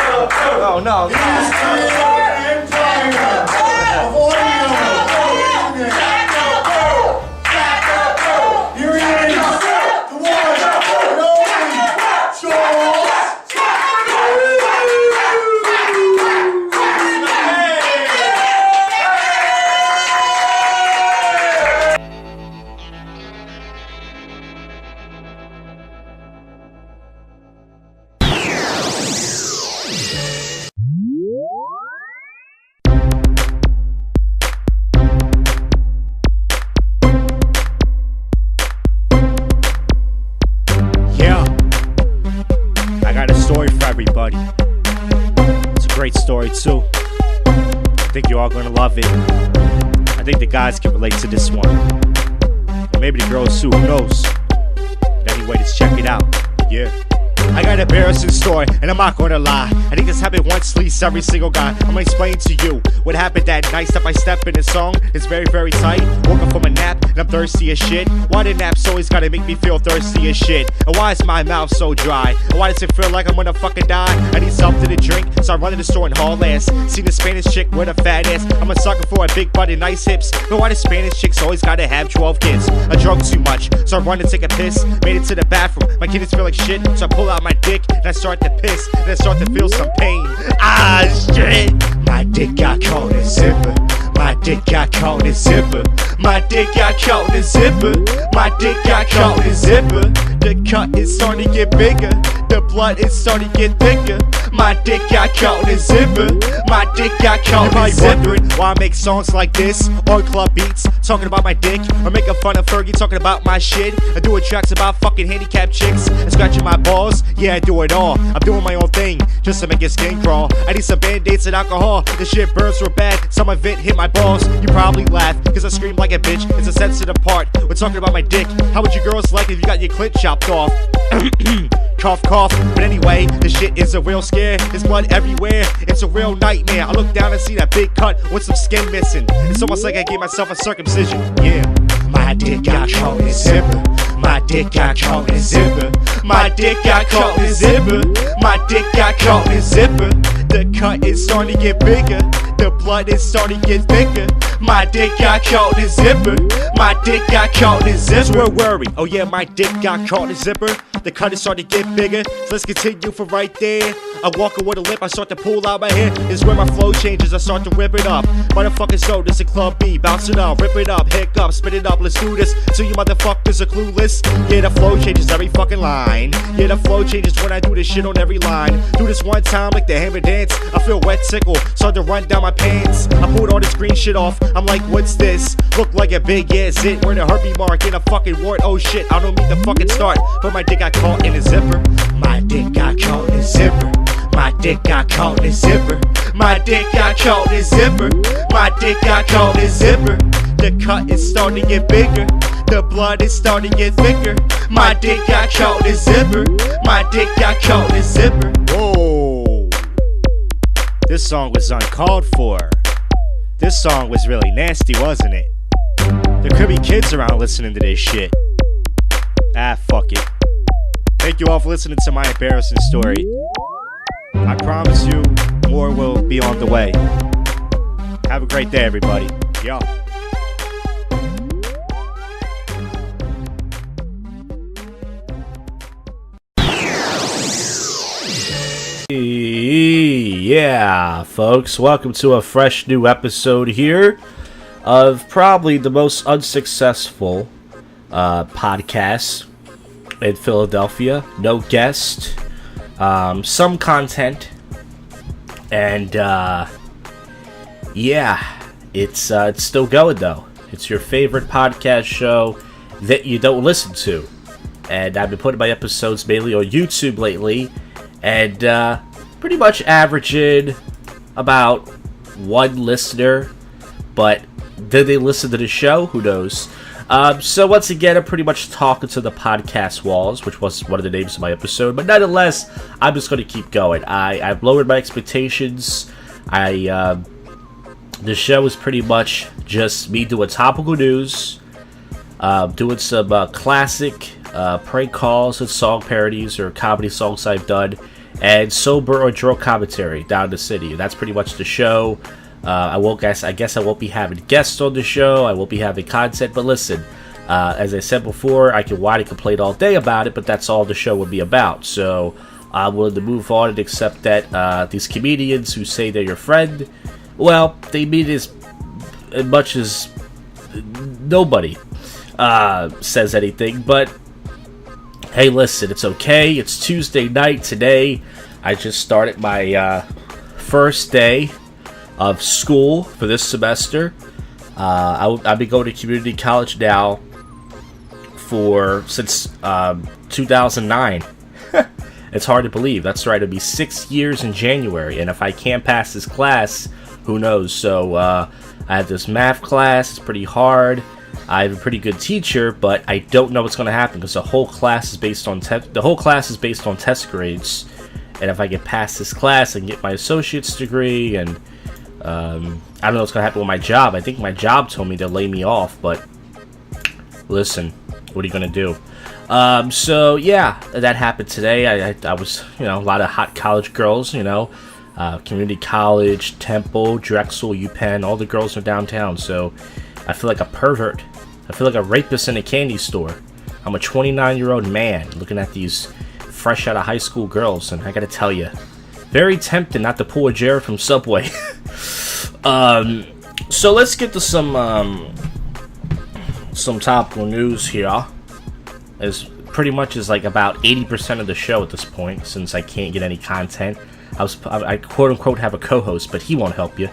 Oh, no. Everybody. It's a great story too. I think you're all gonna love it. I think the guys can relate to this one. Or maybe the girls too, who knows? But anyway, let's check it out. Yeah. I got an embarrassing story, and I'm not gonna lie. I think this happened once, at least every single guy. I'm gonna explain to you what happened that night. Step by step in the song, it's very, very tight. Woke up from a nap, and I'm thirsty as shit. Why the naps always gotta make me feel thirsty as shit? And why is my mouth so dry? And why does it feel like I'm gonna fucking die? I need something to drink, so I run to the store and haul ass. Seen a Spanish chick with a fat ass. I'm a sucker for a big butt and nice hips. But why the Spanish chicks always gotta have 12 kids? I drunk too much, so I run to take a piss. Made it to the bathroom, my kidneys feel like shit. So I pull out my dick, and I start to piss, and I start to feel some pain. Ah, shit! My dick got caught in a zipper. My dick got caught in a zipper. My dick got caught in a zipper. My dick got caught in a zipper. The cut is starting to get bigger. The blood is starting to get thicker. My dick got caught in a zipper. My dick got caught in a zipper. Wondering why I make songs like this on club beats, talking about my dick, or making fun of Fergie, talking about my shit. I do tracks about fucking handicapped chicks and scratching my balls. Yeah, I do it all. I'm doing my own thing just to make your skin crawl. I need some band-aids and alcohol. The shit burns real bad. Some of it hit my balls. You probably laugh because I scream like a bitch. It's a sensitive part. We're talking about my dick. How would you girls like if you got your clit chopped off? Cough, cough. But anyway, the shit is a real scare. There's blood everywhere. It's a real nightmare. I look down and see that big cut with some skin missing. It's almost like I gave myself a circumcision. Yeah. My dick got caught in a zipper. My dick got caught in a zipper. My dick got caught in a zipper. My dick got caught in a zipper. The cut is starting to get bigger. The blood is starting to get thicker. My dick got caught in a zipper. My dick got caught in a zipper. So we're worried. Oh yeah, my dick got caught in a zipper. The cut is starting to get bigger. So let's continue from right there. I walk with a lip, I start to pull out my hair. This is where my flow changes, I start to rip it up. Motherfuckers, so this is Club B. Bounce it up, rip it up, hiccup, spit it up, let's do this. So you motherfuckers are clueless. Yeah, the flow changes every fucking line. Yeah, the flow changes when I do this shit on every line. Do this one time like the hammer dance. I feel wet tickle, start to run down my pants. I pulled all this green shit off, I'm like, what's this? Look like a big ass zit, wearing a herpes mark in a fucking wart. Oh shit, I don't mean to fucking start, but my dick got caught in a zipper. My dick got caught in a zipper. My dick got caught in a zipper. My dick got caught in a zipper. My dick got caught in a zipper. The cut is starting to get bigger. The blood is starting to get thicker. My dick got caught in a zipper. My dick got caught in a zipper. Whoa. This song was uncalled for. This song was really nasty, wasn't it? There could be kids around listening to this shit. Ah, fuck it. Thank you all for listening to my embarrassing story. I promise you, more will be on the way. Have a great day, everybody. Yo. Yeah, folks, welcome to a fresh new episode here of probably the most unsuccessful podcast in Philadelphia. No guest. Some content, and yeah, it's still going though. It's your favorite podcast show that you don't listen to, and I've been putting my episodes mainly on YouTube lately, and pretty much averaging about one listener, but did they listen to the show? Who knows? So once again, I'm pretty much talking to the podcast walls, which was one of the names of my episode. But nonetheless, I'm just going to keep going. I've lowered my expectations. The show is pretty much just me doing topical news, doing some classic prank calls and song parodies or comedy songs I've done, and sober or drunk commentary down the city. That's pretty much the show. I guess I won't be having guests on the show. I won't be having content, but listen, as I said before, I can whine and complain all day about it, but that's all the show would be about. So I'm willing to move on and accept that these comedians who say they're your friend, well, they mean as much as nobody says anything. But hey, listen, it's okay. It's Tuesday night today. I just started my first day of school for this semester. I've been going to community college now since 2009. It's hard to believe. That's right, it'll be 6 years in January, and if I can't pass this class, who knows? So I have this math class. It's pretty hard. I have a pretty good teacher, but I don't know what's going to happen because the whole class is based on test grades. And if I get past this class, I can get my associate's degree. And I don't know what's going to happen with my job. I think my job told me to lay me off, but listen, what are you going to do? So yeah, that happened today. I was, a lot of hot college girls, community college, Temple, Drexel, UPenn, all the girls are downtown. So I feel like a pervert. I feel like a rapist in a candy store. I'm a 29-year-old man looking at these fresh out of high school girls, and I gotta tell you, very tempting not to pull a Jared from Subway. So let's get to some topical news here. As pretty much is like about 80% of the show at this point, since I can't get any content. I quote unquote have a co-host, but he won't help you.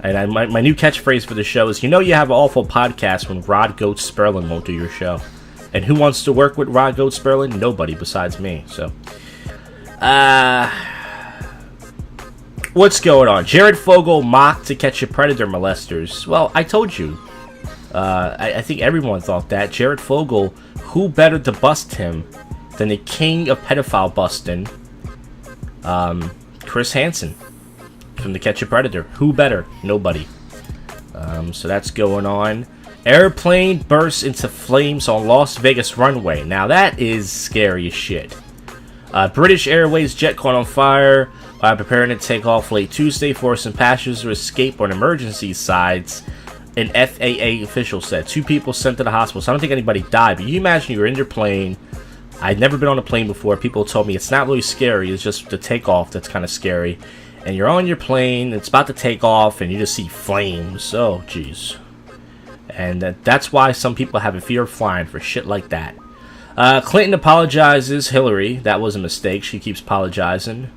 And my new catchphrase for the show is, you have an awful podcast when Rod Goat Sperling won't do your show. And who wants to work with Rod Goat Sperling? Nobody besides me. So, what's going on? Jared Fogle mocked To Catch a Predator molesters. Well, I told you. I think everyone thought that. Jared Fogle, who better to bust him than the king of pedophile busting, Chris Hansen from To Catch a Predator. Who better? Nobody. So that's going on. Airplane bursts into flames on Las Vegas runway. Now that is scary as shit. British Airways jet caught on fire while preparing to take off late Tuesday, forcing passengers to escape on emergency sides. An FAA official said 2 people sent to the hospital. So I don't think anybody died. But you imagine you're in your plane. I'd never been on a plane before. People told me it's not really scary. It's just the takeoff that's kind of scary. And you're on your plane. It's about to take off, and you just see flames. Oh, jeez. And that's why some people have a fear of flying for shit like that. Clinton apologizes. Hillary, that was a mistake. She keeps apologizing.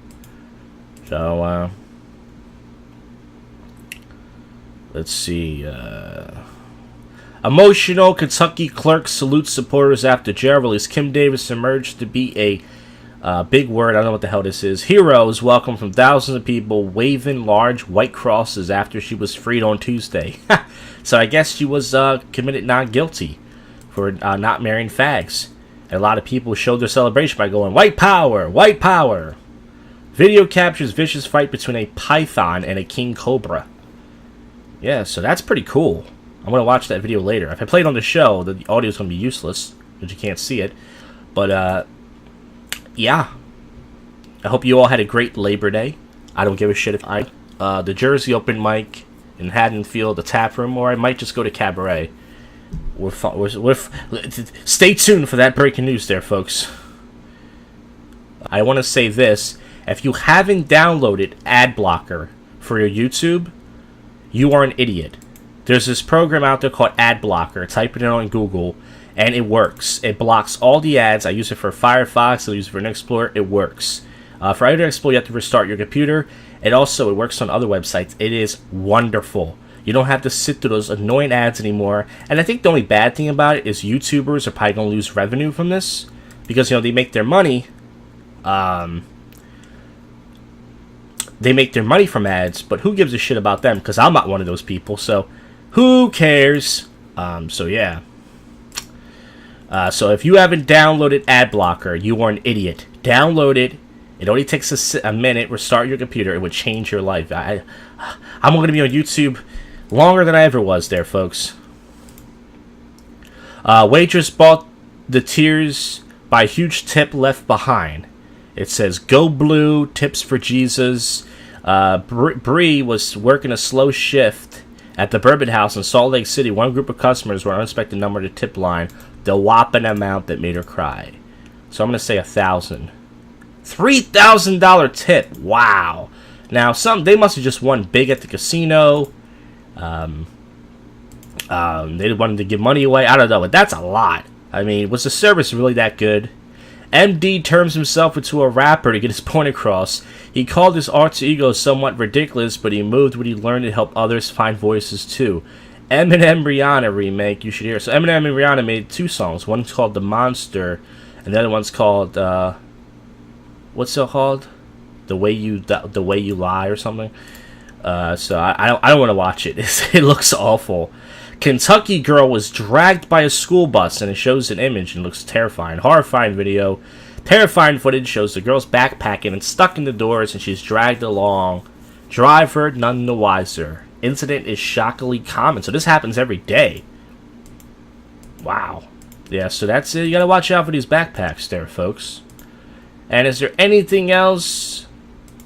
So, let's see. Emotional Kentucky clerk salutes supporters after jail release. Kim Davis emerged to be a big word. I don't know what the hell this is. Heroes welcome from thousands of people waving large white crosses after she was freed on Tuesday. So I guess she was committed not guilty for not marrying fags. And a lot of people showed their celebration by going, "White power! White power!" Video captures vicious fight between a python and a king cobra. Yeah, so that's pretty cool. I'm going to watch that video later. If I play it on the show, the audio is going to be useless because you can't see it. But, yeah. I hope you all had a great Labor Day. I don't give a shit if the Jersey open mic in Haddonfield, the tap room, or I might just go to Cabaret. Stay tuned for that breaking news there, folks. I want to say this. If you haven't downloaded ad blocker for your YouTube, you are an idiot. There's this program out there called Ad Blocker. Type it in on Google, and it works. It blocks all the ads. I use it for Firefox. I use it for an Explorer. It works. For Internet Explorer, you have to restart your computer. And also, it works on other websites. It is wonderful. You don't have to sit through those annoying ads anymore. And I think the only bad thing about it is YouTubers are probably going to lose revenue from this. Because, they make their money. They make their money from ads. But who gives a shit about them? Because I'm not one of those people. So, who cares? So, yeah. So, if you haven't downloaded Ad Blocker, you are an idiot. Download it. It only takes a minute. Restart your computer. It would change your life. I'm going to be on YouTube longer than I ever was there, folks. Waitress bought the tears by huge tip left behind. It says, "Go Blue, tips for Jesus." Bree was working a slow shift at the Bourbon House in Salt Lake City. One group of customers were an unexpected number to tip line, the whopping amount that made her cry. So I'm going to say $1,000. $3,000 tip. Wow. Now, they must have just won big at the casino. They wanted to give money away. I don't know, but that's a lot. I mean, was the service really that good? MD turns himself into a rapper to get his point across. He called his alter ego somewhat ridiculous, but he moved what he learned to help others find voices too. Eminem Rihanna remake, you should hear. So Eminem and Rihanna made 2 songs. One's called The Monster, and the other one's called what's it called? The way you lie or something. So I don't want to watch it. It looks awful. Kentucky girl was dragged by a school bus, and it shows an image and looks terrifying. Horrifying video. Terrifying footage shows the girl's backpacking and stuck in the doors, and she's dragged along. Driver none the wiser. Incident is shockingly common. So this happens every day. Wow. Yeah, so that's it. You gotta watch out for these backpacks there, folks. And is there anything else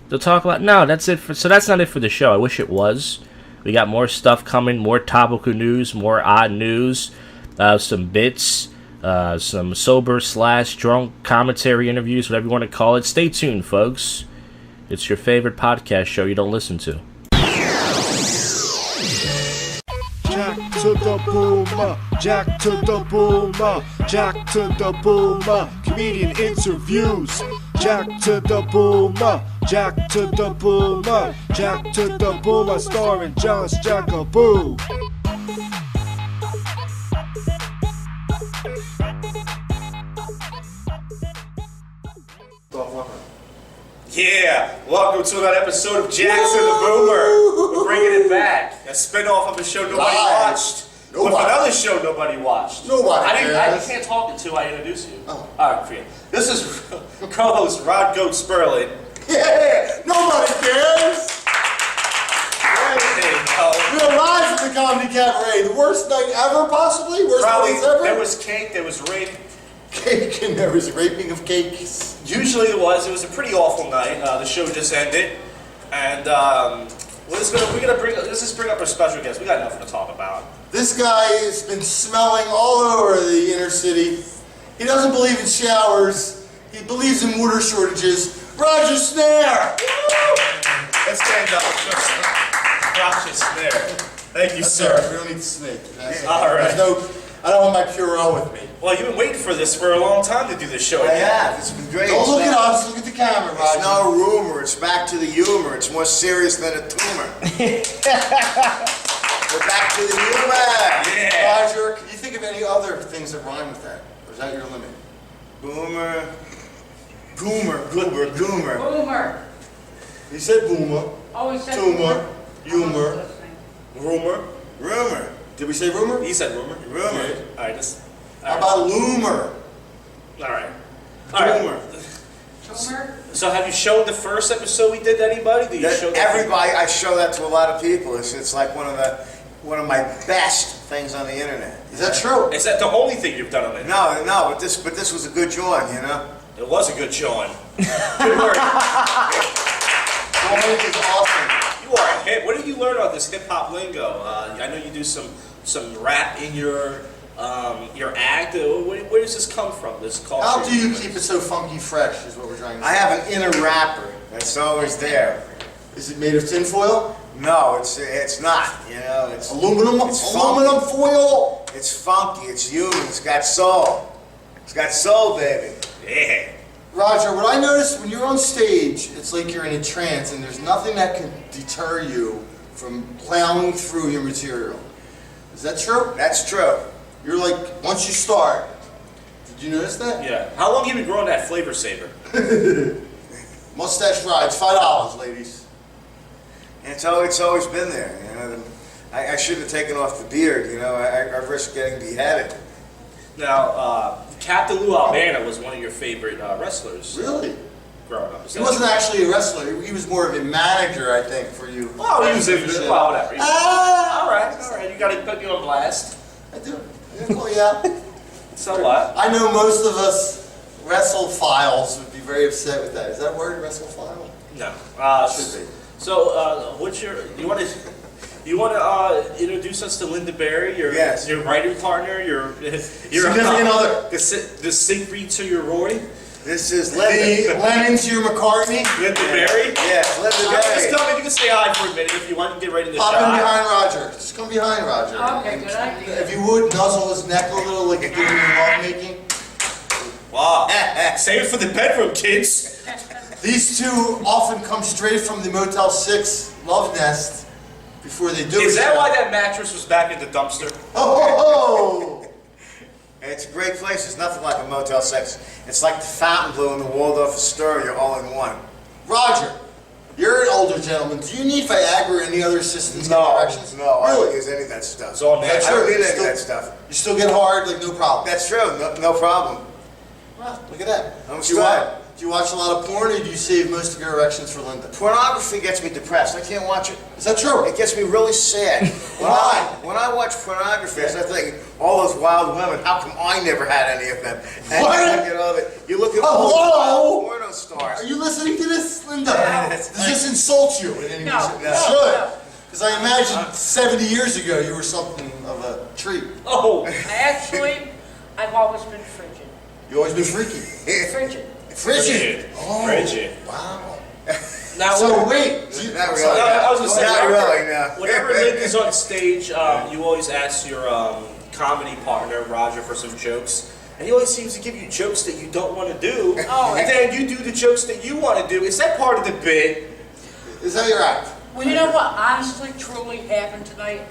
to talk about? No, that's it. So that's not it for the show. I wish it was. We got more stuff coming, more topical news, more odd news, some bits, some sober/drunk commentary interviews, whatever you want to call it. Stay tuned, folks. It's your favorite podcast show you don't listen to. Jack to the boomer, Jack to the boomer, Jack to the boomer, comedian interviews. Jack to the boomer, Jack to the boomer, Jack to the boomer, starring Josh Jackaboo. Yeah, welcome to another episode of Jack to the Boomer. We're bringing it back. A spin-off of a show nobody watched. With another show nobody watched. I can't talk until I introduce you. Oh. Alright, for you. This is co-host Rod Goat Sperling. Yeah, nobody cares. We're live from the Comedy Cabaret. The worst night ever, possibly? Worst night ever? There was cake, there was rape. Cake, and there was raping of cakes. Usually it was a pretty awful night. The show just ended. And let's just bring up our special guest. We got nothing to talk about. This guy has been smelling all over the inner city. He doesn't believe in showers. He believes in water shortages. Roger Snair! Let's stand up. Roger Snair. Thank you, sir. We don't need to snake. All right. I don't want my Purell with me. Well, you've been waiting for this for a long time to do this show. I have. It's been great. Don't look at us. Look at the camera, Roger. It's no rumor. It's back to the humor. It's more serious than a tumor. We're back to the humor. Yeah. Roger, can you think of any other things that rhyme with that? Or is that your limit? Boomer. Goomer. He said boomer. Oh, he said Tumor. Humor. Rumor. Did we say rumor? He said rumor. Rumor. All right, How about loomer? All right. Rumor. So have you shown the first episode we did to anybody? Did you show that? Everybody. I show that to a lot of people. It's like one of my best things on the internet. Is that true? Is that the only thing you've done on it? No, but this was a good join, you know. It was a good showing. Good work. Join is awesome. You are a hit. What did you learn on this hip hop lingo? I know you do some rap in your act. Where does this come from? This culture? How do you keep it so funky fresh? Is what we're trying to say. I have an inner rapper that's always there. Is it made of tinfoil? No, it's not. You know, it's Aluminum foil. It's funky. It's human. It's got soul. It's got soul, baby. Yeah. Roger, what I noticed when you're on stage, it's like you're in a trance, and there's nothing that can deter you from plowing through your material. Is that true? That's true. You're like, once you start, did you notice that? Yeah. How long have you been growing that flavor saver? Mustache rides, $5, ladies. And it's always been there. You know, I shouldn't have taken off the beard. You know, I risked getting beheaded. Now, Captain Lou Albano was one of your favorite wrestlers. Really? Growing up. He wasn't actually a wrestler. He was more of a manager, I think, for you. Oh, he was well, whatever. All right. You got to put you on blast. I do. I'm gonna call you out. So what? I know most of us wrestle files would be be very upset with that. Is that a word, wrestlephile? No. Should be. So, what's your? You want to introduce us to Linda Berry, your writing partner, your significant other, the Siegfried to your Roy. This is Linda. Lennon to your McCartney. Linda Berry. Yeah, Linda Berry. Just come in. You can stay on for a minute if you want to get right in the Pop shot. in behind Roger. Just come behind Roger. Okay, good idea. If you would, nuzzle his neck a little like you're doing in lovemaking. Wow. Save it for the bedroom, kids. These two often come straight from the Motel 6 love nest before they do it. Is that why that mattress was back in the dumpster? Oh! It's a great place. It's nothing like a Motel 6. It's like the Fontainebleau and the Waldorf Astoria all in one. Roger, you're an older gentleman. Do you need Viagra or any other assistance in No, erections? no, I Really? don't use any of that stuff. It's all I natural. don't need You any of still- that stuff. You still get hard, like no problem. That's true. No problem. Well, look at that. I'm Do you watch a lot of porn, or do you save most of your erections for Linda? Pornography gets me depressed. I can't watch it. Is that true? It gets me really sad. Why? When I watch pornography, I think, all those wild women, how come I never had any of them? And What? you look at all those Hello? wild porno stars. Are you listening to this, Linda? Yes. Does this insult you in any No, way? no, It should. no. Because I imagine 70 years ago you were something of a treat. Oh. Actually, I've always been frigid. You always been freaky. Frigid. Frigid. Oh, Frigid. wow. Now, So wait. Not really. I was gonna say, Not really, no. whenever Linda's on stage, you always ask your comedy partner, Roger, for some jokes. And he always seems to give you jokes that you don't want to do. Oh. And then you do the jokes that you want to do. Is that part of the bit? Is that your act? Well, you know what honestly, truly happened tonight?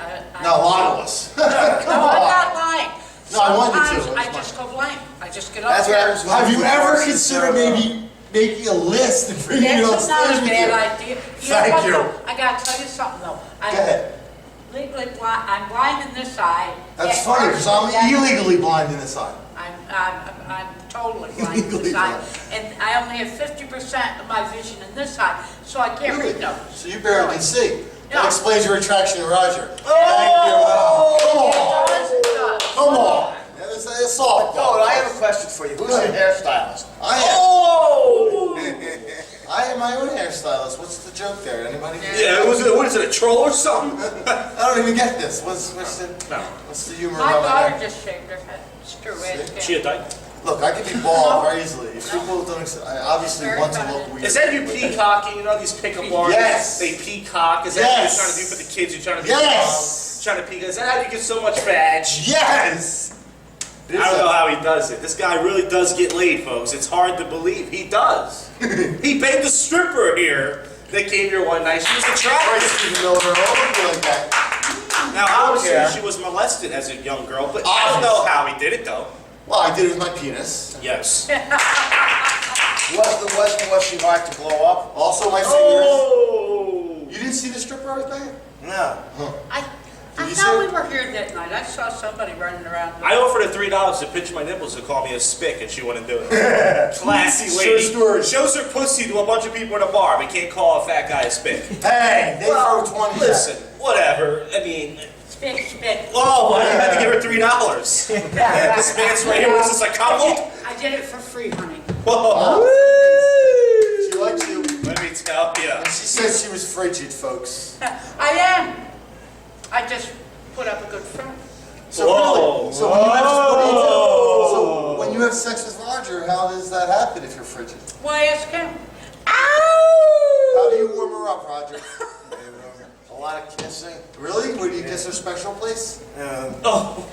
No, a lot of us. No, I'm not lying. No, I wanted to. Sometimes That's I just go blank. I just get up That's what there. happens when Have you do ever farces, considered maybe making a list and bringing it on That's not stage a with bad you? idea. You Thank know what, you. though? I gotta tell you something though. Go ahead. Legally blind. I'm blind in this eye. That's Yeah, funny because I'm that's- illegally blind in this eye. I'm totally blind in Legally this eye, blind. and I only have 50% of my vision in this eye, so I can't Really? read no. So you barely can see. That No. explains your attraction to Roger. Oh! Thank you. Wow. It does, it does. Come on. It's soft. Oh, I have a question for you. Who's your hairstylist? Oh! I am my own hairstylist. What's the joke there? Anybody? Yeah, what is it, a troll or something? I don't even get this. What's the humor My about daughter that? just shaved her head. It's true. It's She a dyke? Look, I can be bald very easily. If people don't accept, I obviously Very want to funny. look weird. Is that you peacocking? You know these pickup artists? Yes. They peacock. Is that what you're trying to do for the kids? You're trying to be Yes. trying to peacock. Is that how you get so much badge? Yes. I don't know how he does it. This guy really does get laid, folks. It's hard to believe. He does. He paid the stripper here that came here one night. She was attractive. Even though her own like that. Now, obviously, Yeah. she was molested as a young girl, but I don't know how he did it, though. Well, I did it with my penis. Yes. Was she hard to blow up? Also my fingers. Oh! You didn't see the stripper I was paying? No. I you thought see we were here that night. I saw somebody running around. I offered her $3 to pinch my nipples and call me a spick, and she wouldn't do it. Classy lady. True story. Shows her pussy to a bunch of people in a bar, but can't call a fat guy a spick. Hey, they Well, throw 20 listen, whatever. I mean, Spit. oh, why you had to give her $3? This man's right here. Was this a couple? I did it for free, honey. Whoa. She likes you. Let me tell you. And she says she was frigid, folks. I am. I just put up a good front. So Whoa. really, so when you have, what do you do? So when you have sex with Roger, how does that happen if you're frigid? Why ask him? How do you warm her up, Roger? A lot of kissing. Really? Where do you kiss her special place? Oh.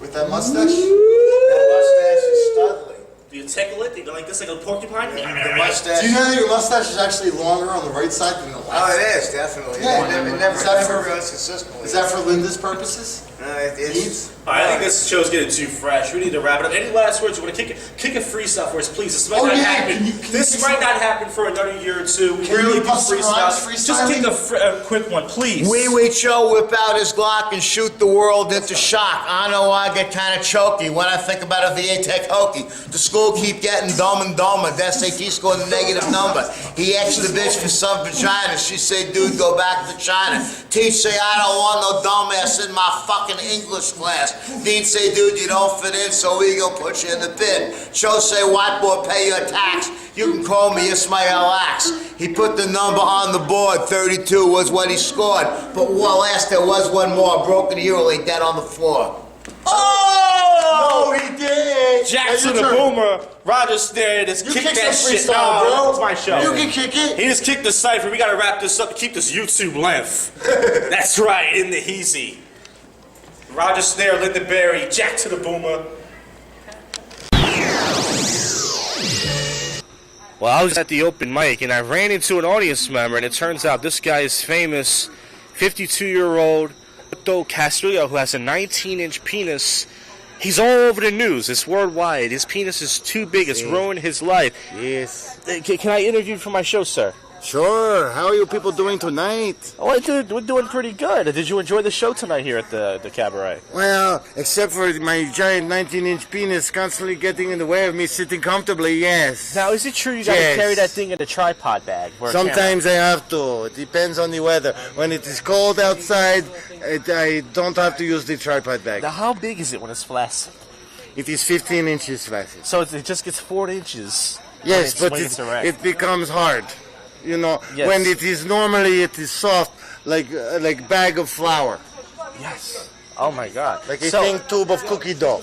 With that mustache? That mustache is studly. Do you tickle it? Do you go like this, like a porcupine? The Do mustache. you know that your mustache is actually longer on the right side than the left? Oh, it is, definitely. Yeah. It never Is that never for- goes consistently. Is that for Linda's purposes? It's, Needs? I think this show's getting too fresh. We need to wrap it up. Any last words? You want to kick a freestyle for us, please? This might Oh, not yeah. happen. Can you This kick might some- not happen for another year or two. We Can really you do bust some rhymes freestyle. Just freestyling? kick a quick one, please. Wee Wee Cho whip out his Glock and shoot the world into shock. I know I get kind of choky when I think about a VA Tech hokey. The school keep getting dumb and dumber. The SAT scored a negative number. He asked the bitch for some vagina. She say, dude, go back to China. Teach say, I don't want no dumbass in my fucking English class. Dean say, dude, you don't fit in, so we gonna put you in the bin. Cho say, whiteboard, pay your tax. You can call me Ismail Axe. He put the number on the board. 32 was what he scored. But last there was one more. Broken hero lay dead on the floor. Oh! No, he did. Jack to the Boomer. Roger Snair just kicked that shit. Bro. It's my show. You can kick it. He just kicked the cipher. We gotta wrap this up to keep this YouTube length. That's right, in the Heezy. Roger Snair, Linda Berry, Jack to the Boomer. Well, I was at the open mic and I ran into an audience member, and it turns out this guy is famous 52-year-old Castrillo who has a 19-inch penis. He's all over the news. It's worldwide. His penis is too big. It's ruined his life. Yes. Can I interview you for my show, sir? Sure. How are you people doing tonight? Oh, we're doing pretty good. Did you enjoy the show tonight here at the cabaret? Well, except for my giant 19-inch penis constantly getting in the way of me sitting comfortably, yes. Now, is it true you got to carry that thing in a tripod bag? Sometimes I have to. It depends on the weather. When it is cold outside, I don't have to use the tripod bag. Now, how big is it when it's flaccid? It is 15 inches flaccid. So it just gets 4 inches. Yes, but it becomes hard. You know, when it is normally it is soft, like bag of flour. Yes. Oh my God. Like a thin tube of cookie dough.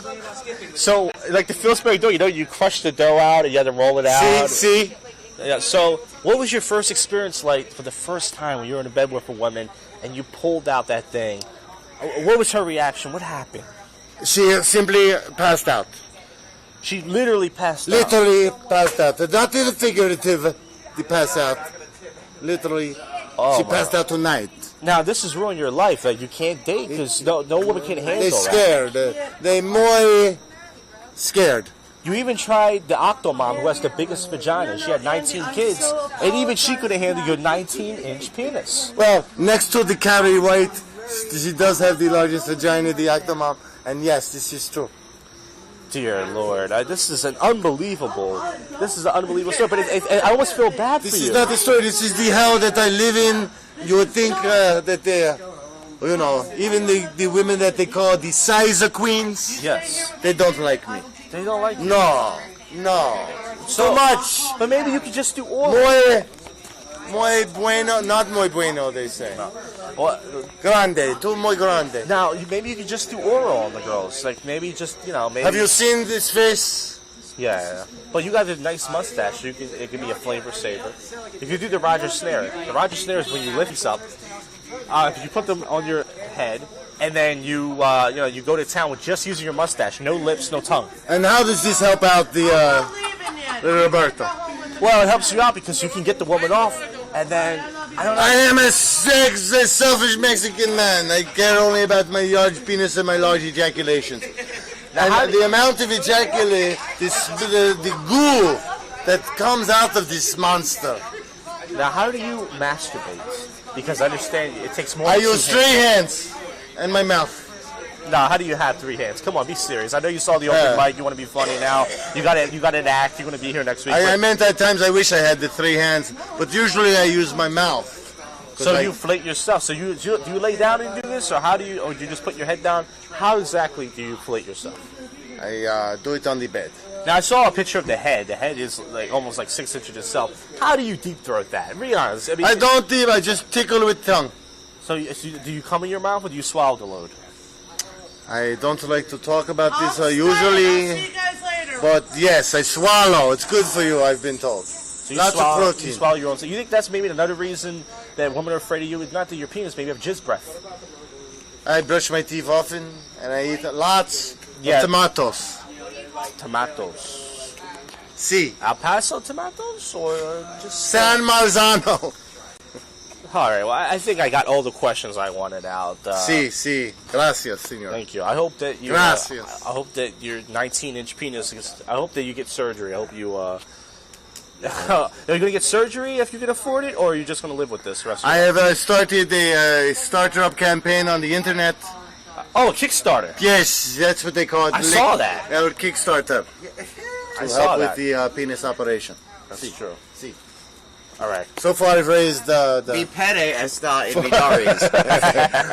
So, like the Pillsbury dough, you crush the dough out and you had to roll it out. See? Yeah. So, what was your first experience like for the first time when you were in a bed with a woman and you pulled out that thing? What was her reaction? What happened? She simply passed out. She literally passed out. Literally passed out. Not in a figurative. They pass out. Literally, she passed out tonight. Now, this has ruined your life. You can't date because no woman can handle that. They're scared. They're more scared. You even tried the Octomom, who has the biggest vagina. She had 19 kids, and even she couldn't handle your 19-inch penis. Well, next to the Carrie White, she does have the largest vagina, the Octomom, and yes, this is true. Dear Lord, this is an unbelievable story, but I almost feel bad for you. This is not the story, this is the hell that I live in. You would think that they, you know, even the women that they call the sizer queens, yes, they don't like me. They don't like you? No. So much. But maybe you could just do oral. Muy bueno, not muy bueno, they say. No. Well, grande, too muy grande. Now, maybe you could just do oral on the girls. Like, maybe just, maybe... Have you seen this face? Yeah. But you got a nice mustache, so it can be a flavor saver. If you do the Roger Snair, the Roger Snair is when you lift these up, if you put them on your head, and then you go to town with just using your mustache, no lips, no tongue. And how does this help out the Roberto? Well, it helps you out because you can get the woman off, and then, I don't know. I am a selfish Mexican man. I care only about my large penis and my large ejaculations. And the amount of ejaculate, the goo that comes out of this monster. Now, how do you masturbate? Because I understand it takes more. I use 3 hands and my mouth. Now, how do you have 3 hands? Come on, be serious. I know you saw the open mic. You want to be funny now. You got an act. You're going to be here next week. I meant at times I wish I had the 3 hands, but usually I use my mouth. So you flate yourself. So do you lay down and do this, or do you just put your head down? How exactly do you flate yourself? I do it on the bed. Now, I saw a picture of the head. The head is almost 6 inches itself. How do you deep throat that? Be honest. I don't deep. I just tickle with tongue. So do you come in your mouth, or do you swallow the load? I don't like to talk about this usually, but yes, I swallow. It's good for you, I've been told. So lots of protein. You swallow your own. So you think that's maybe another reason that women are afraid of you? Not that your penis, maybe you have jizz breath. I brush my teeth often, and I eat lots of tomatoes. Tomatoes. Si. El Paso tomatoes, or just San Marzano. All right. Well, I think I got all the questions I wanted out. Si. Gracias, senor. Thank you. I hope that you. Gracias. I hope that your 19-inch penis. I hope that you get surgery. I hope you. Are you going to get surgery if you can afford it, or are you just going to live with this rest of I have started a starter-up campaign on the internet. Oh, a Kickstarter. Yes, that's what they call it. I saw that. Or Kickstarter. I saw help that. with the penis operation. That's true. See. All right. So far, I've raised Mi pene está in mi nariz.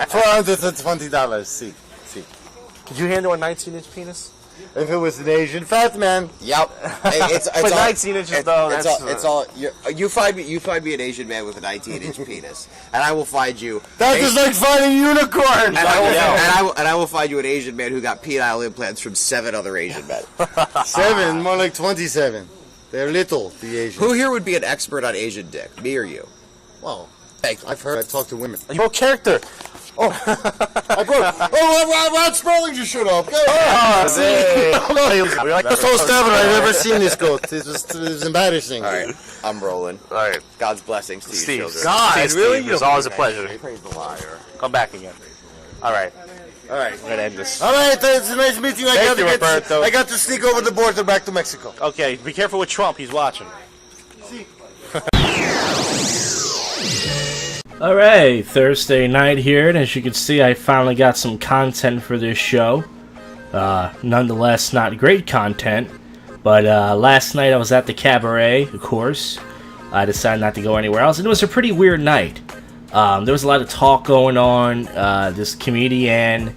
$420. See. Could you handle a 19-inch penis? If it was an Asian fat man. Yep. It's But 19 inches though. It's all. You find me an Asian man with a 19-inch penis, and I will find you. That is like finding a unicorn. And I will find you an Asian man who got penile implants from 7 other Asian men. 7, more like 27. They're little, the Asians. Who here would be an expert on Asian dick? Me or you? Well, I've talked to women. You broke character. I broke. Rod Sperling just showed up. That's so stubborn. I've never seen this goat. It was embarrassing. All right, I'm rolling. All right. God's blessings to you, Steve. children. God, really? It was always a pleasure. Praise the liar. Come back again. All right. All right. We're gonna end this. All right, it's nice meeting you. Thank you, Roberto. I got to sneak over the border back to Mexico. Okay. Be careful with Trump. He's watching. Alright, Thursday night here, and as you can see, I finally got some content for this show. Nonetheless, not great content, but last night I was at the cabaret, of course. I decided not to go anywhere else, and it was a pretty weird night. There was a lot of talk going on. This comedian,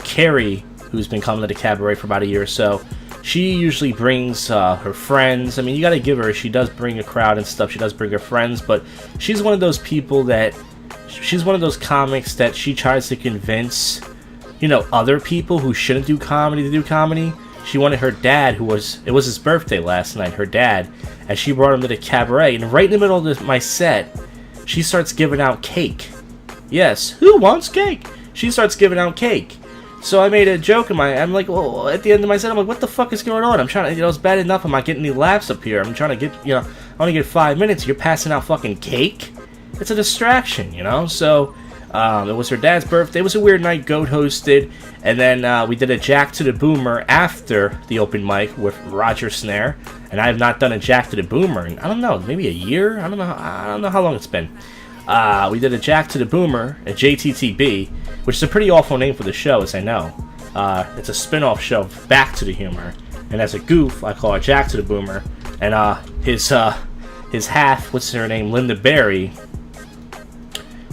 Carrie, who's been coming to the cabaret for about a year or so, she usually brings her friends. I mean, you gotta give her, she does bring a crowd and stuff, she does bring her friends, but she's one of those people that, she's one of those comics that she tries to convince, other people who shouldn't do comedy to do comedy. She wanted her dad, it was his birthday last night, her dad, and she brought him to the cabaret, and right in the middle of my set, she starts giving out cake. Yes, who wants cake? She starts giving out cake. So I made a joke I'm like, well, at the end of my set, I'm like, what the fuck is going on? I'm trying to, it's bad enough I'm not getting any laughs up here. I'm trying to get, I only get 5 minutes. You're passing out fucking cake? It's a distraction, So, it was her dad's birthday. It was a weird night. Goat hosted. And then we did a Jack to the Boomer after the open mic with Roger Snair. And I have not done a Jack to the Boomer in, I don't know, maybe a year? I don't know how long it's been. We did a Jack to the Boomer, a JTTB, which is a pretty awful name for the show, as I know. It's a spin-off show, Back to the Humor. And as a goof, I call it Jack to the Boomer. And his half, what's her name, Linda Berry,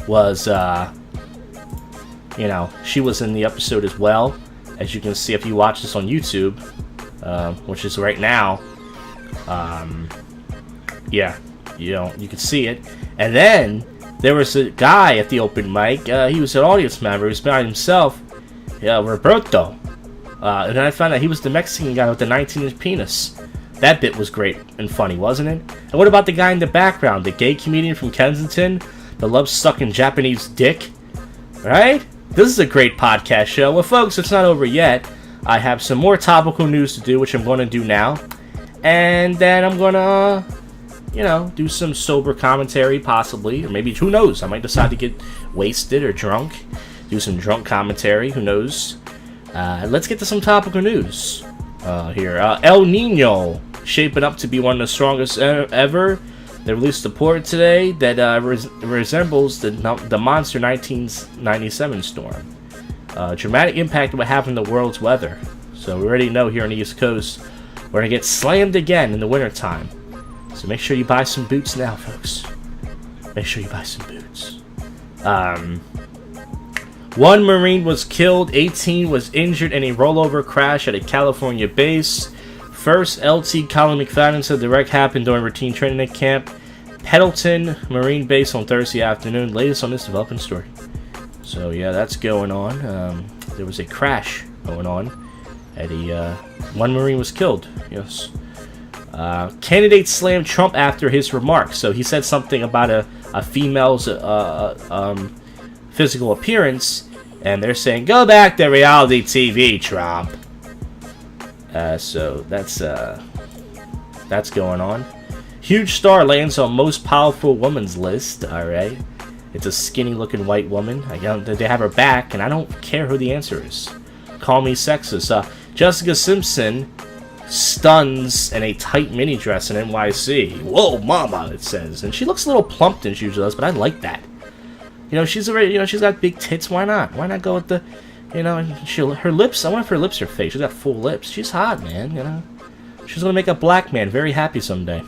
was, she was in the episode as well. As you can see if you watch this on YouTube, which is right now. You can see it. And then there was a guy at the open mic. He was an audience member. He was by himself. Roberto. And then I found out he was the Mexican guy with the 19-inch penis. That bit was great and funny, wasn't it? And what about the guy in the background, the gay comedian from Kensington that loves sucking Japanese dick? Right? This is a great podcast show. Well, folks, it's not over yet. I have some more topical news to do, which I'm going to do now. And then I'm going to, do some sober commentary, possibly. Or maybe, who knows? I might decide to get wasted or drunk. Do some drunk commentary, who knows? Let's get to some topical news here. El Nino, shaping up to be one of the strongest ever. They released a report today that resembles the monster 1997 storm. Dramatic impact of what happened to the world's weather. So we already know here on the East Coast, we're going to get slammed again in the wintertime. So make sure you buy some boots now, folks. Make sure you buy some boots. 1 Marine was killed, 18 was injured in a rollover crash at a California base. First, LT Colin McFadden said the wreck happened during routine training at Camp Pendleton Marine Base on Thursday afternoon. Latest on this developing story. So yeah, that's going on. There was a crash going on at a 1 Marine was killed. Yes. Candidates slammed Trump after his remarks. So he said something about a female's physical appearance, and they're saying, "Go back to reality TV, Trump." So that's going on. Huge star lands on most powerful woman's list. All right, it's a skinny-looking white woman. They have her back, and I don't care who the answer is. Call me sexist. Jessica Simpson stuns in a tight mini dress in NYC. Whoa, mama! It says, and she looks a little plump than she usually does, but I like that. She's already, she's got big tits. Why not? Why not go with the, her lips? I wonder if her lips are fake. She's got full lips. She's hot, man. She's gonna make a black man very happy someday.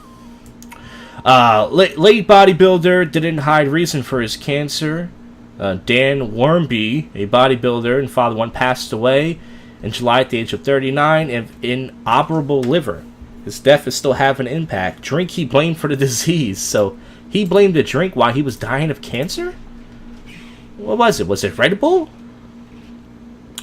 Late bodybuilder didn't hide reason for his cancer. Dan Wormby, a bodybuilder and father one, passed away in July at the age of 39 of inoperable liver. His death is still having an impact. Drink he blamed for the disease. So he blamed the drink while he was dying of cancer? What was it? Was it Red Bull?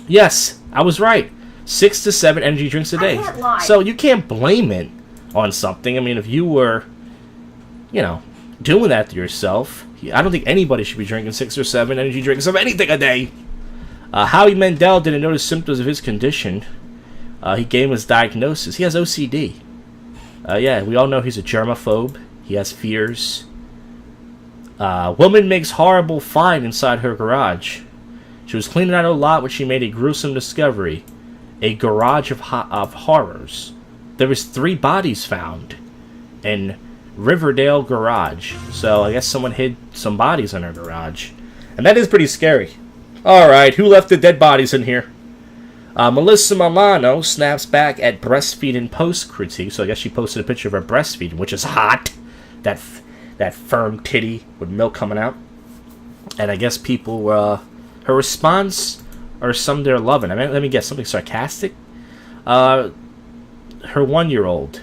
Yes, I was right. 6 to 7 energy drinks a day. So you can't blame it on something. I mean, if you were, doing that to yourself, I don't think anybody should be drinking 6 or 7 energy drinks of anything a day. Howie Mandel didn't notice symptoms of his condition. He gave him his diagnosis. He has OCD. Yeah, we all know he's a germaphobe. He has fears. Woman makes horrible find inside her garage. She was cleaning out a lot when she made a gruesome discovery. A garage of horrors. There was 3 bodies found in Riverdale garage. So I guess someone hid some bodies in her garage. And that is pretty scary. Alright, who left the dead bodies in here? Melissa Milano snaps back at breastfeeding post critique. So I guess she posted a picture of her breastfeeding, which is hot. That firm titty with milk coming out. And I guess people, her response or some they're loving. I mean, let me guess, something sarcastic? Her 1-year-old.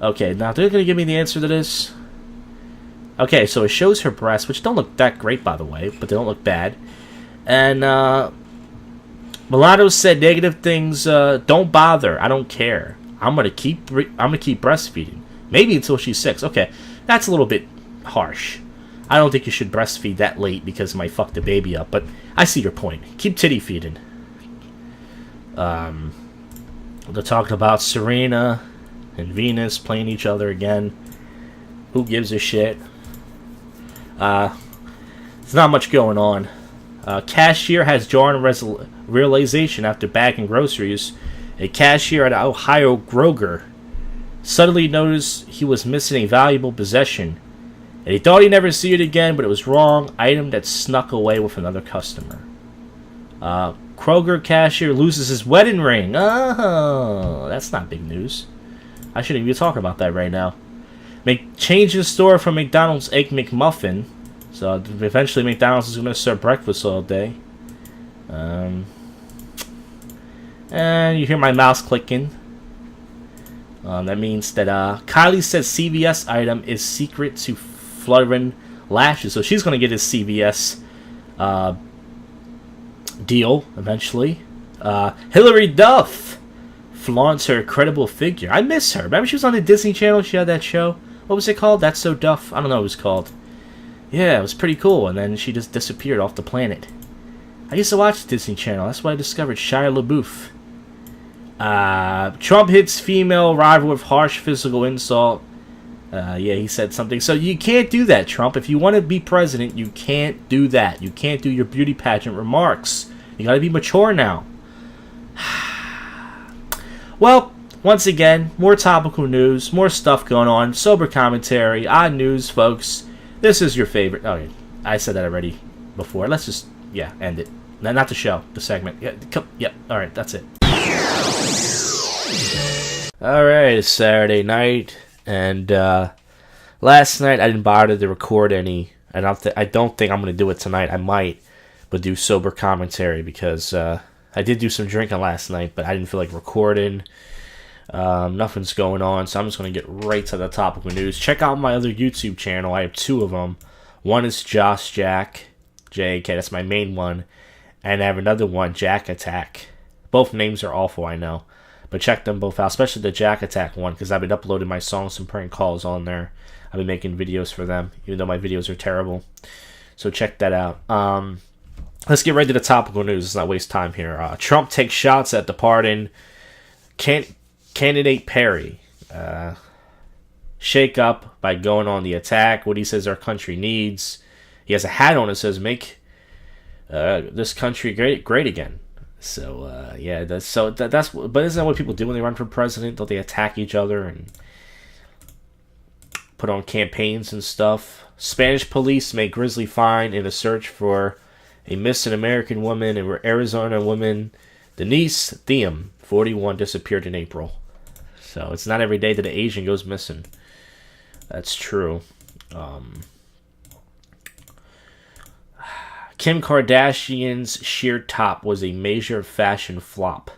Okay, now they're going to give me the answer to this. Okay, so it shows her breasts, which don't look that great, by the way, but they don't look bad. And, Milano said negative things, don't bother, I don't care. I'm gonna keep breastfeeding. Maybe until she's 6. Okay, that's a little bit harsh. I don't think you should breastfeed that late because it might fuck the baby up, but I see your point. Keep titty feeding. They're talking about Serena and Venus playing each other again. Who gives a shit? There's not much going on. Cashier has jarring realization after bagging groceries. A cashier at Ohio Kroger suddenly noticed he was missing a valuable possession, and he thought he'd never see it again, but it was wrong. Item that snuck away with another customer. Kroger cashier loses his wedding ring. Oh, that's not big news. I shouldn't even be talking about that right now. Change the store from McDonald's Egg McMuffin. So eventually McDonald's is going to serve breakfast all day. And you hear my mouse clicking. That means that Kylie says CVS item is secret to fluttering lashes. So she's going to get his CVS deal eventually. Hilary Duff flaunts her credible figure. I miss her. Remember she was on the Disney Channel? She had that show. What was it called? That's So Duff? I don't know what it was called. Yeah, it was pretty cool. And then she just disappeared off the planet. I used to watch the Disney Channel. That's why I discovered Shia LaBeouf. Trump hits female rival with harsh physical insult. Yeah, he said something. So you can't do that, Trump. If you want to be president, you can't do that. You can't do your beauty pageant remarks. You gotta be mature now. Well, once again, more topical news, more stuff going on, sober commentary, odd news, folks. This is your favorite. Oh, yeah, I said that already before. Let's just, end it. Not the show, the segment. Yep, alright, that's it. Alright, it's Saturday night, and last night I didn't bother to record any. I don't think I'm going to do it tonight. I might, but do sober commentary because I did do some drinking last night, but I didn't feel like recording. Nothing's going on, so I'm just going to get right to the topical news. Check out my other YouTube channel. I have 2 of them. One is Josh Jack, J-A-K, that's my main one. And I have another one, Jack Attack. Both names are awful, I know. But check them both out, especially the Jack Attack one, because I've been uploading my songs and prank calls on there. I've been making videos for them, even though my videos are terrible. So check that out. Let's get right to the topical news. Let's not waste time here. Trump takes shots at departing candidate Perry. Shake up by going on the attack. What he says our country needs. He has a hat on that says make this country great again. So that's but isn't that what people do when they run for president? Don't they attack each other and put on campaigns and stuff? Spanish police make grisly find in a search for a missing American woman, and Arizona woman Denise Thiem, 41, disappeared in April. So it's not every day that an Asian goes missing. That's true. Kim Kardashian's sheer top was a major fashion flop.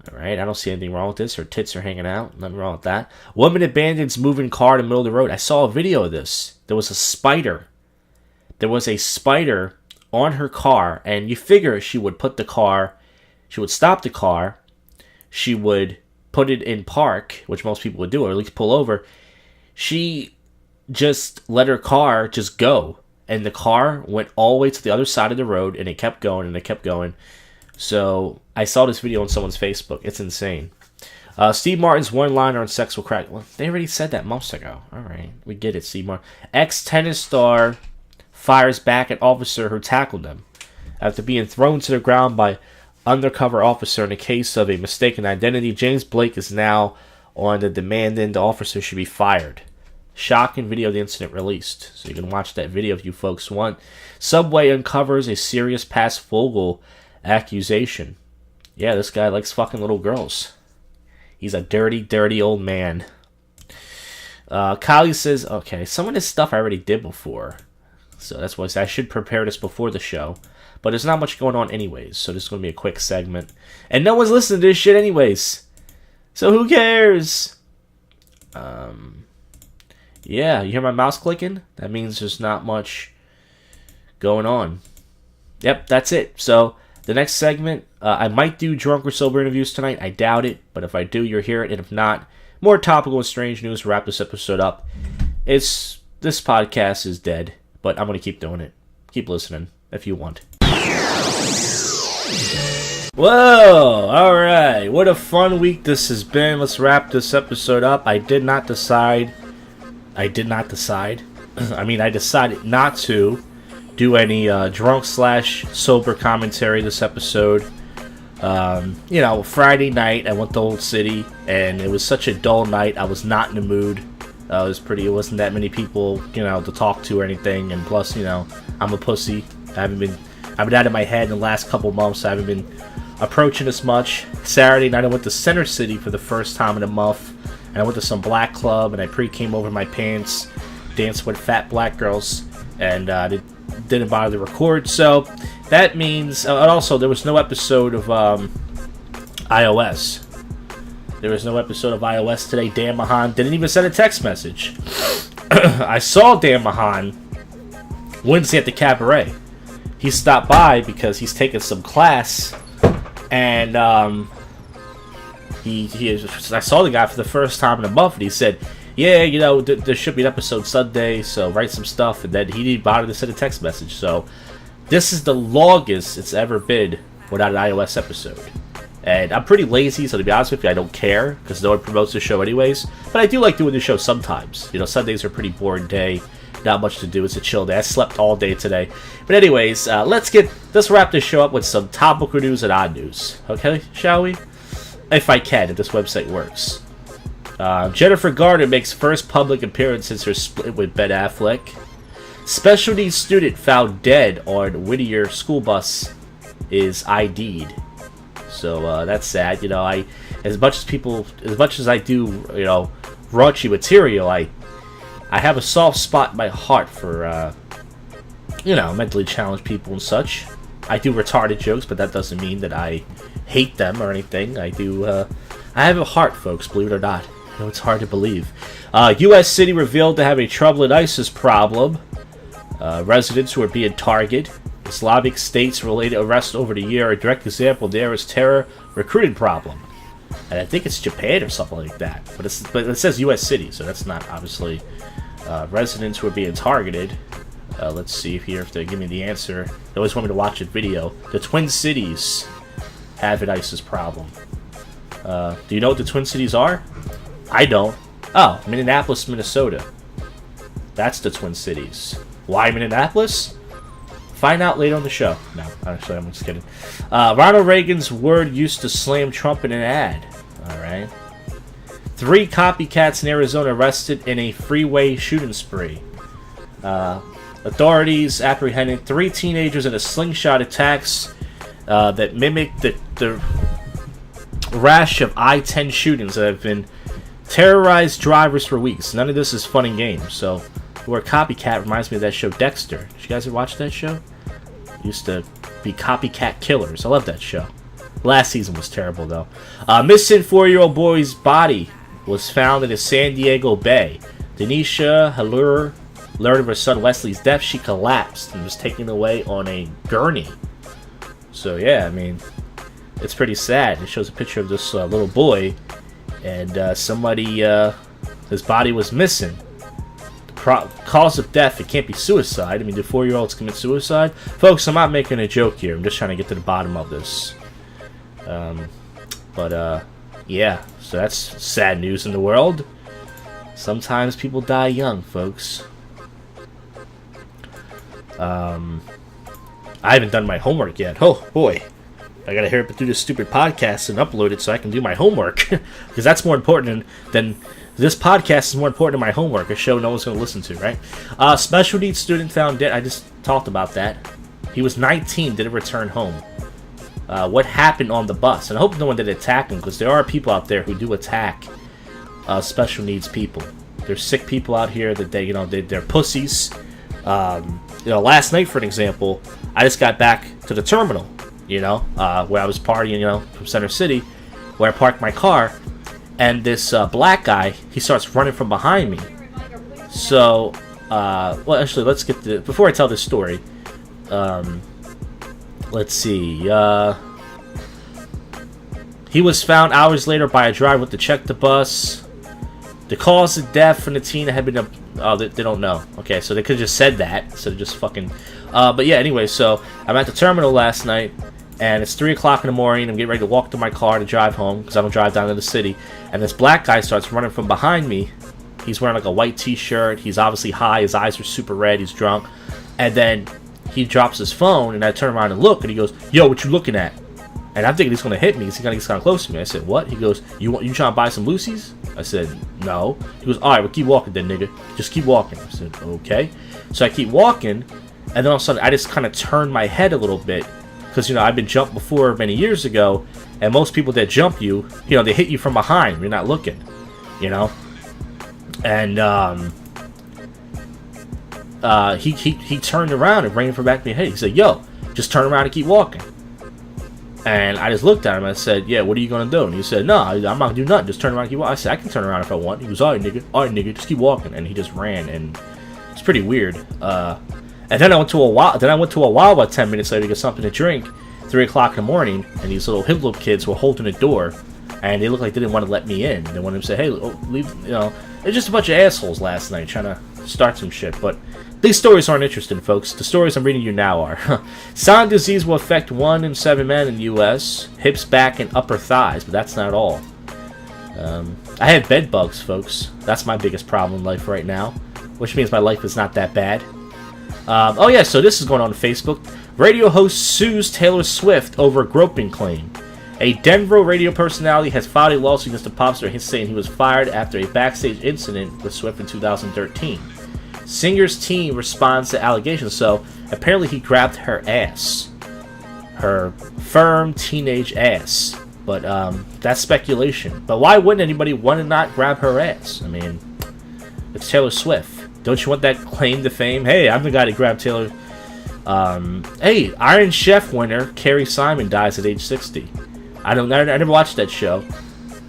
Alright, I don't see anything wrong with this. Her tits are hanging out. Nothing wrong with that. Woman abandons moving car in the middle of the road. I saw a video of this. There was a spider. There was a spider on her car, and you figure she would stop the car, she would put it in park, which most people would do, or at least pull over. She just let her car just go, and the car went all the way to the other side of the road, and it kept going, and it kept going. So, I saw this video on someone's Facebook. It's insane. Steve Martin's one-liner on sex will crack. Well, they already said that months ago. Alright, we get it, Steve Martin. Ex-tennis star fires back at officer who tackled him after being thrown to the ground by undercover officer in the case of a mistaken identity. James Blake is now on the demand the officer should be fired. Shocking video of the incident released. So you can watch that video if you folks want. Subway uncovers a serious Pass Vogel accusation. Yeah, this guy likes fucking little girls. He's a dirty, dirty old man. Kylie says, okay, some of this stuff I already did before. So that's why I should prepare this before the show. But there's not much going on anyways. So this is going to be a quick segment. And no one's listening to this shit anyways. So who cares? Yeah, you hear my mouse clicking? That means there's not much going on. Yep, that's it. So the next segment, I might do drunk or sober interviews tonight. I doubt it. But if I do, you'll hear it. And if not, more topical and strange news to wrap this episode up. This podcast is dead. But I'm going to keep doing it. Keep listening if you want. Whoa! Alright. What a fun week this has been. Let's wrap this episode up. I did not decide. I mean, I decided not to do any drunk/sober commentary this episode. Friday night, I went to Old City, and it was such a dull night. I was not in the mood. It wasn't that many people, to talk to or anything. And plus, I'm a pussy. I've been out of my head in the last couple months. I haven't been approaching as much. Saturday night, I went to Center City for the first time in a month. And I went to some black club, and I pre-came over my pants, danced with fat black girls, and didn't bother to record. So that means, also, there was no episode of iOS. There was no episode of iOS today. Dan Mahan didn't even send a text message. I saw Dan Mahan Wednesday at the Cabaret. He stopped by because he's taking some class, and I saw the guy for the first time in a month, and he said, yeah, there should be an episode Sunday, so write some stuff, and then he didn't bother to send a text message. So this is the longest it's ever been without an iOS episode. And I'm pretty lazy, so to be honest with you, I don't care, because no one promotes the show anyways. But I do like doing the show sometimes. Sundays are a pretty boring day. Not much to do. It's a chill day. I slept all day today. But anyways, let's wrap this show up with some topical news and odd news. Okay, shall we? If I can, if this website works. Jennifer Garner makes first public appearance since her split with Ben Affleck. Special needs student found dead on Whittier school bus is ID'd. So that's sad. As much as I do, raunchy material, I have a soft spot in my heart for, mentally challenged people and such. I do retarded jokes, but that doesn't mean that I hate them or anything. I have a heart, folks, believe it or not. It's hard to believe. U.S. city revealed to have a troubling ISIS problem. Residents who are being targeted. Islamic States-related arrests over the year. A direct example there is terror recruiting problem. And I think it's Japan or something like that. But it says U.S. city, so that's not obviously residents who are being targeted. Let's see here if they give me the answer. They always want me to watch a video. The Twin Cities have an ISIS problem. Do you know what the Twin Cities are? I don't. Oh, Minneapolis, Minnesota. That's the Twin Cities. Why Minneapolis? Find out later on the show. No, actually, I'm just kidding. Ronald Reagan's word used to slam Trump in an ad. Alright. 3 copycats in Arizona arrested in a freeway shooting spree. Authorities apprehended 3 teenagers in a slingshot attacks that mimicked the rash of I-10 shootings that have been terrorized drivers for weeks. None of this is fun and games. So, the word copycat reminds me of that show Dexter. Did you guys ever watch that show? Used to be copycat killers. I love that show. Last season was terrible, though. Missing 4-year-old boy's body was found in the San Diego Bay. Denisha Halur learned of her son Wesley's death. She collapsed and was taken away on a gurney. So, yeah, I mean, it's pretty sad. It shows a picture of this little boy, and somebody, his body was missing. The cause of death, it can't be suicide. I mean, do 4-year-olds commit suicide? Folks, I'm not making a joke here. I'm just trying to get to the bottom of this. Yeah, so that's sad news in the world. Sometimes people die young, folks. I haven't done my homework yet. Oh, boy. I gotta hurry up and do this stupid podcast and upload it so I can do my homework. Because that's more important than... This podcast is more important than my homework, a show no one's gonna listen to, right? Special needs student found dead. I just talked about that. He was 19, didn't return home. What happened on the bus? And I hope no one did attack him, because there are people out there who do attack special needs people. There's sick people out here that they're pussies. Last night, for an example, I just got back to the terminal, where I was partying, from Center City, where I parked my car, and this black guy, he starts running from behind me. So, actually, let's get to... Before I tell this story, let's see. He was found hours later by a driver with to check the bus. The cause of death from the teen had been... they don't know. Okay, so they could have just said that instead of just fucking... but yeah, anyway, so I'm at the terminal last night, and it's 3 o'clock in the morning. I'm getting ready to walk to my car to drive home, because I don't drive down to the city. And this black guy starts running from behind me. He's wearing like a white t-shirt. He's obviously high. His eyes are super red. He's drunk. And then he drops his phone, and I turn around and look, and he goes, "Yo, what you looking at?" And I'm thinking he's going to hit me because he gets kind of close to me. I said, "What?" He goes, You trying to buy some Lucy's?" I said, "No." He goes, "All right, well, keep walking then, nigga. Just keep walking." I said, "Okay." So I keep walking, and then all of a sudden I just kind of turned my head a little bit because, I've been jumped before many years ago, and most people that jump you, they hit you from behind. You're not looking, And he turned around and ran from back of my head. He said, "Yo, just turn around and keep walking." And I just looked at him and I said, "Yeah, what are you going to do?" And he said, "No, I'm not going to do nothing. Just turn around and keep walking." I said, "I can turn around if I want." He goes, All right, nigga, just keep walking." And he just ran, and it's pretty weird. And then I went to a Wawa 10 minutes later to get something to drink, 3 o'clock in the morning, and these little hip-little kids were holding the door, and they looked like they didn't want to let me in. They wanted to say, "Hey, leave," They're just a bunch of assholes last night trying to start some shit, but these stories aren't interesting, folks. The stories I'm reading you now are. Silent disease will affect 1 in 7 men in the U.S. Hips, back, and upper thighs, but that's not all. I have bed bugs, folks. That's my biggest problem in life right now, which means my life is not that bad. So this is going on Facebook. Radio host sues Taylor Swift over groping claim. A Denver radio personality has filed a lawsuit against the pop star, saying he was fired after a backstage incident with Swift in 2013. Singer's team responds to allegations, so apparently he grabbed her ass. Her firm teenage ass. But that's speculation. But why wouldn't anybody want to not grab her ass? I mean, it's Taylor Swift. Don't you want that claim to fame? Hey, I'm the guy that grabbed Taylor. Hey, Iron Chef winner Carrie Simon dies at age 60. I never watched that show.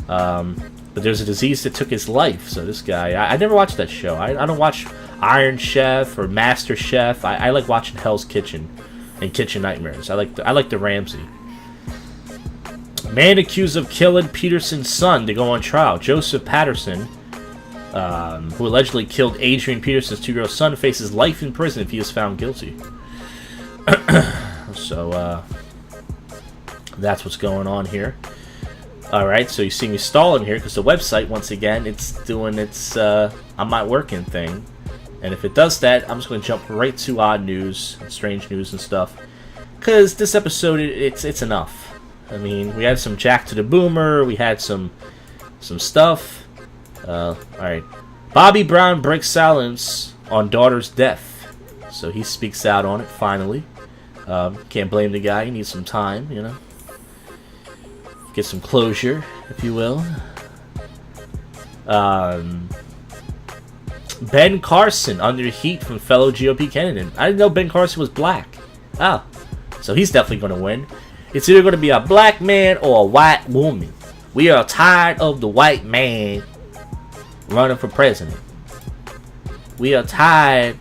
But there's a disease that took his life. So this guy, I never watched that show. I don't watch Iron Chef or Master Chef. I like watching Hell's Kitchen and Kitchen Nightmares. I like the Ramsay. Man accused of killing Peterson's son to go on trial. Joseph Patterson, who allegedly killed Adrian Peterson's 2-year-old son, faces life in prison if he is found guilty. So, that's what's going on here. Alright, so you see me stalling here because the website, once again, it's doing its I'm not working thing. And if it does that, I'm just going to jump right to odd news and strange news and stuff. Because this episode, it's enough. I mean, we had some Jack to the Boomer, we had some stuff. Alright. Bobby Brown breaks silence on daughter's death. So he speaks out on it, finally. Can't blame the guy, he needs some time, Get some closure, if you will. Ben Carson under heat from fellow GOP candidate. I didn't know Ben Carson was black. Oh, so he's definitely going to win. It's either going to be a black man or a white woman. We are tired of the white man running for president. We are tired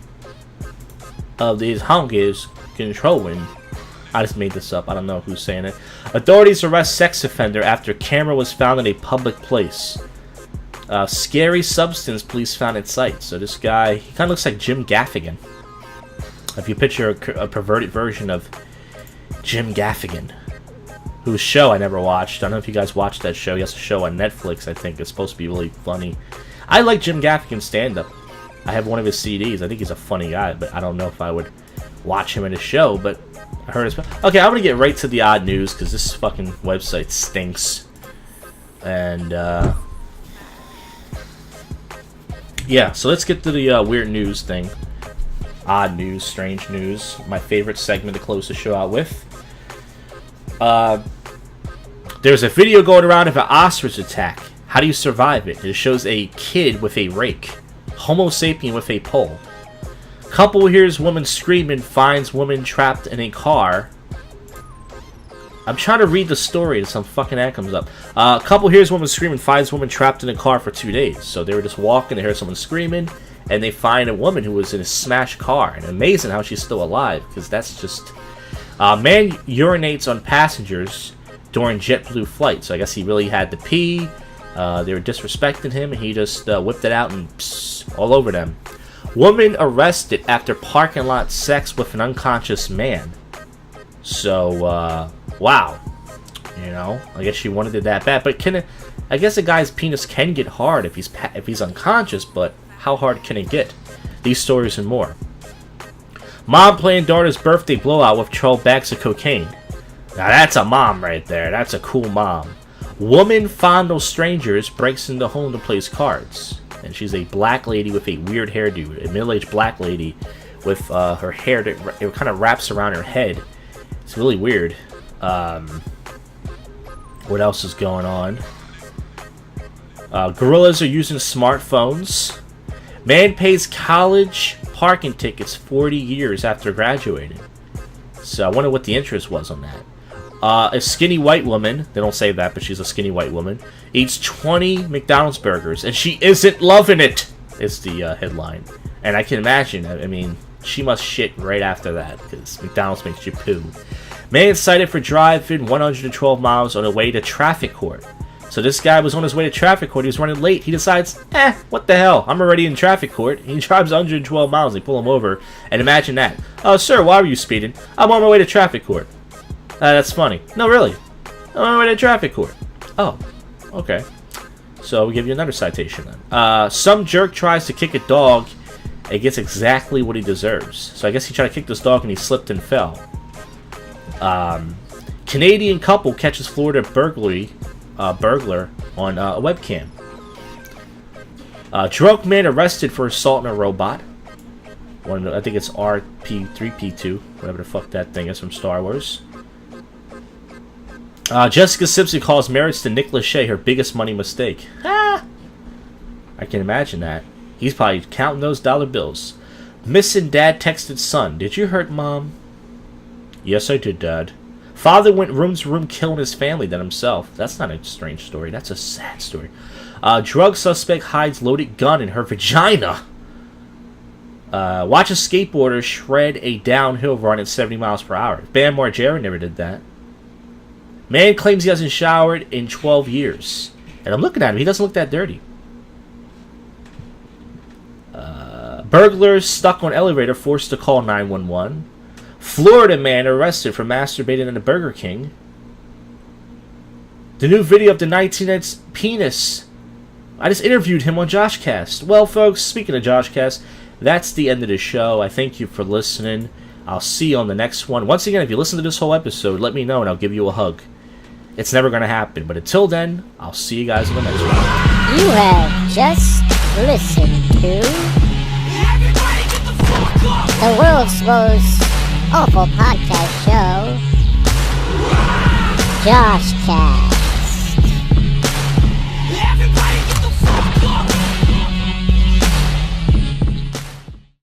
of these honkies controlling. I just made this up. I don't know who's saying it. Authorities arrest sex offender after camera was found in a public place. Scary substance police found at site. So this guy, he kind of looks like Jim Gaffigan. If you picture a perverted version of Jim Gaffigan, whose show I never watched. I don't know if you guys watched that show. He has a show on Netflix, I think. It's supposed to be really funny. I like Jim Gaffigan's stand-up. I have one of his CDs. I think he's a funny guy, but I don't know if I would watch him in a show, but I heard his... Okay, I'm going to get right to the odd news, because this fucking website stinks. And, yeah, so let's get to the weird news thing. Odd news, strange news. My favorite segment to close the show out with. There's a video going around of an ostrich attack. How do you survive it? It shows a kid with a rake. Homo sapien with a pole. Couple hears woman screaming, finds woman trapped in a car. I'm trying to read the story and some fucking ad comes up. Couple hears woman screaming, finds woman trapped in a car for 2 days. So they were just walking, they heard someone screaming, and they find a woman who was in a smashed car. And amazing how she's still alive, because that's just... man urinates on passengers during JetBlue flight. So I guess he really had to pee. They were disrespecting him, and he just whipped it out and all over them. Woman arrested after parking lot sex with an unconscious man. So, wow. You know, I guess she wanted it that bad. But I guess a guy's penis can get hard if he's unconscious, but how hard can it get? These stories and more. Mom playing daughter's birthday blowout with 12 bags of cocaine. Now that's a mom right there. That's a cool mom. Woman fondles strangers, breaks into home to place cards. And she's a black lady with a weird hairdo. A middle-aged black lady with her hair that it kind of wraps around her head. It's really weird. What else is going on? Gorillas are using smartphones. Man pays college parking tickets 40 years after graduating. So I wonder what the interest was on that. A skinny white woman, they don't say that, but she's a skinny white woman, eats 20 McDonald's burgers, and she isn't loving it, is the headline. And I can imagine, I mean, she must shit right after that, because McDonald's makes you poo. Man cited for driving 112 miles on the way to traffic court. So this guy was on his way to traffic court, he was running late, he decides, what the hell, I'm already in traffic court. He drives 112 miles, they pull him over, and imagine that. Oh, sir, why were you speeding? I'm on my way to traffic court. That's funny. No, really. I'm on my way to traffic court. Oh, okay. So we'll give you another citation then. Some jerk tries to kick a dog and gets exactly what he deserves. So I guess he tried to kick this dog and he slipped and fell. Canadian couple catches Florida burglar on a webcam. Drunk man arrested for assaulting a robot. I think it's RP3P2, whatever the fuck that thing is from Star Wars. Jessica Simpson calls marriage to Nick Lachey her biggest money mistake. I can imagine that. He's probably counting those dollar bills. Missing dad texted son, "Did you hurt mom?" "Yes, I did, Dad." Father went room to room killing his family than himself. That's not a strange story. That's a sad story. Drug suspect hides loaded gun in her vagina. Watch a skateboarder shred a downhill run at 70 miles per hour. Bam Margera never did that. Man claims he hasn't showered in 12 years. And I'm looking at him. He doesn't look that dirty. Burglars stuck on elevator forced to call 911. Florida man arrested for masturbating in a Burger King. The new video of the 19-inch penis. I just interviewed him on JoshCast. Well, folks, speaking of JoshCast, that's the end of the show. I thank you for listening. I'll see you on the next one. Once again, if you listen to this whole episode, let me know and I'll give you a hug. It's never going to happen. But until then, I'll see you guys in the next one. You have just listened to the world's most awful podcast show, JoshCast.